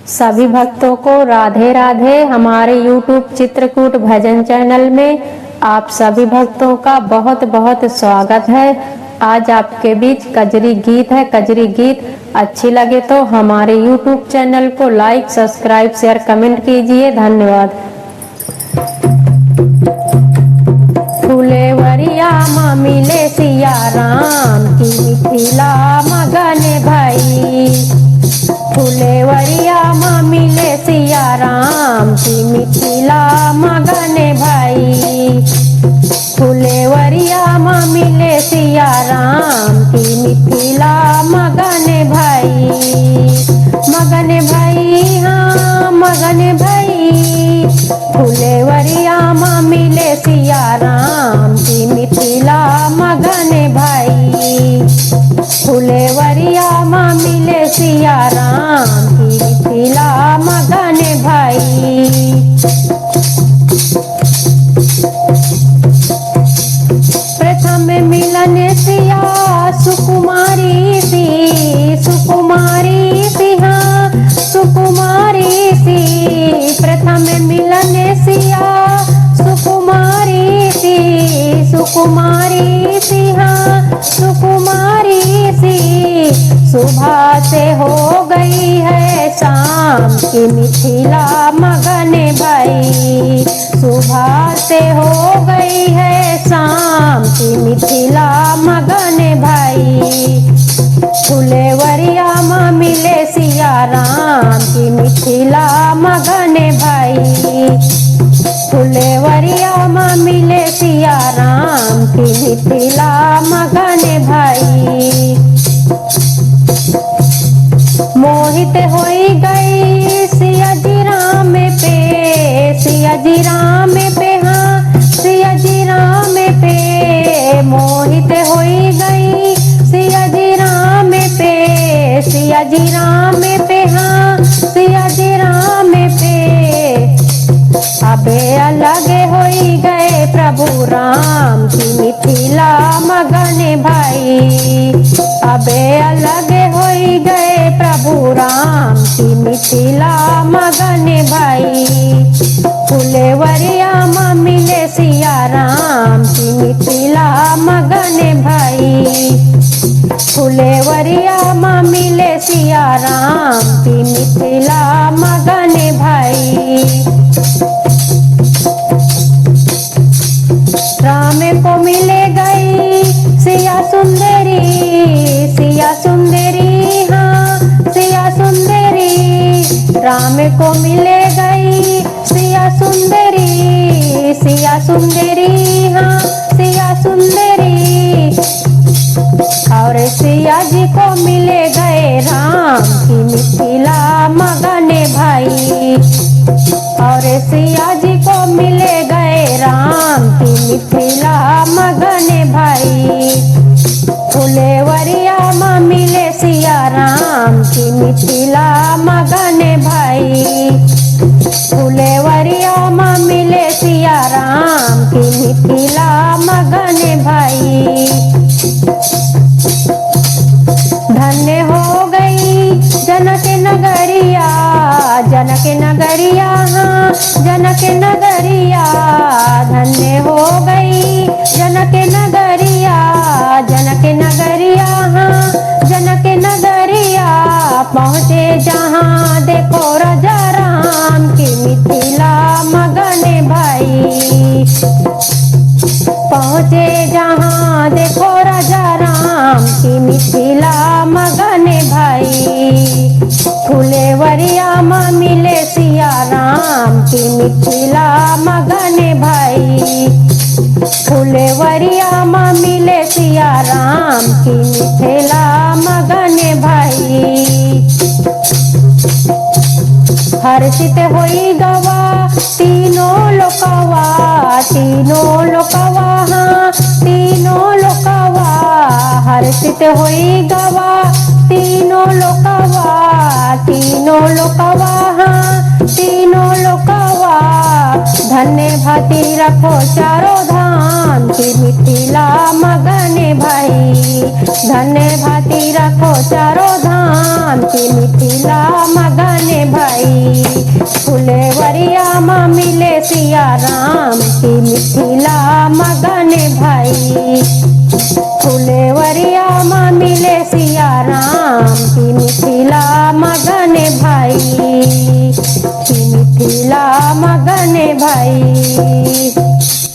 सभी भक्तों को राधे राधे। हमारे YouTube चित्रकूट भजन चैनल में आप सभी भक्तों का बहुत बहुत स्वागत है। आज आपके बीच कजरी गीत है। कजरी गीत अच्छी लगे तो हमारे YouTube चैनल को लाइक, सब्सक्राइब, शेयर, कमेंट कीजिए। धन्यवाद। फुलेवरिया माँ मिले सिया राम की मिथिला मगन भाई। फुलेवरिया माँ मिले सिया राम की मिथिला मगन भाई। फुलेवरिया माँ मिले सिया राम की मिथिला मगन भाई। मगन भाई हाँ मगन भाई। फुलेवरिया माँ मिले सिया राम की मिथिला मगन भाई। फुलेवरिया माँ मिले सिया राम की मिथिला मगन भाई। प्रथम मिलन सिया सुकुमारी सी। सुकुमारी सी हाँ सुकुमारी सी। प्रथम मिलन सिया सुकुमारी सी। सुकुमारी सी हाँ सुकुमारी सी। सुबह से हो गई है शाम की मिथिला मगन भाई। सुबह से हो गई है शाम की मिथिला मगन भाई। फुलेवरिया माँ मिले सिया राम की मिथिला मगन भाई। फुलेवरिया माँ मिले सिया राम की मिथिला मगन भाई। मोहित होई गई सिया जी राम पे। सिया जी राम पे हाँ सिया जी राम पे। मोहित होई गई सिया जी राम पे। सिया जी राम पे हाँ सिया जी राम पे। अबे अलग होई गए प्रभु राम की मिथिला मगन भाई। अबे अलग होई गए प्रभु राम की मिथिला मगन भाई। फुलेवरिया माँ मिले सिया राम की मिथिला मगन भाई। फुलेवरिया माँ मिले सिया राम की मिथिला मगन भाई। राम को मिले गई सिया सुंदरी। सिया सुंदरी हाँ सिया सुंदरी। राम को मिले गई सिया सुंदरी। सिया सुंदरी हाँ सिया सुंदरी। और सिया जी को मिले गए राम की मिथिला मगन भाई। और सिया जी को मिले गए राम की मिथिला मगन भाई। फुलेवरिया माँ मिले सिया राम की मिथिला मगन भाई। फुलेवरिया माँ मिले सिया राम की मिथिला मगन भाई। धन्य हो गई जनक नगरिया। जनक नगरिया हाँ जनक नगरिया। धन्य हो गई जनक नगरिया। जनक नगरिया हाँ जनक नगरिया। पहुँचे जहाँ देखो राजा राम की मिथिला मगन भाई। पहुँचे जहाँ देखो राजा राम की मिथिला मगन भाई। फुलेवरिया माँ मिले सिया राम की मिथिला मगन भाई। फुलेवरिया माँ मिले सिया राम की मिथिला मगन भाई। हर्षित होई गवा तीनों लोकवा। तीनों लोकवा हाँ तीनों लोकवा। हर्षित होई गवा तीनों लोकवा। तीनों लोकवा हाँ तीनों लोकवा। धन्य भांति रखो चारों धाम की मिथिला मगन भाई। धन्य भांति रखो चारों धाम की मिथिला मगन भाई। सिया राम की मिथिला मगन भाई। फुलेवरिया माँ मिले सिया राम की मिथिला मगन भाई, की मिथिला मगन भाई।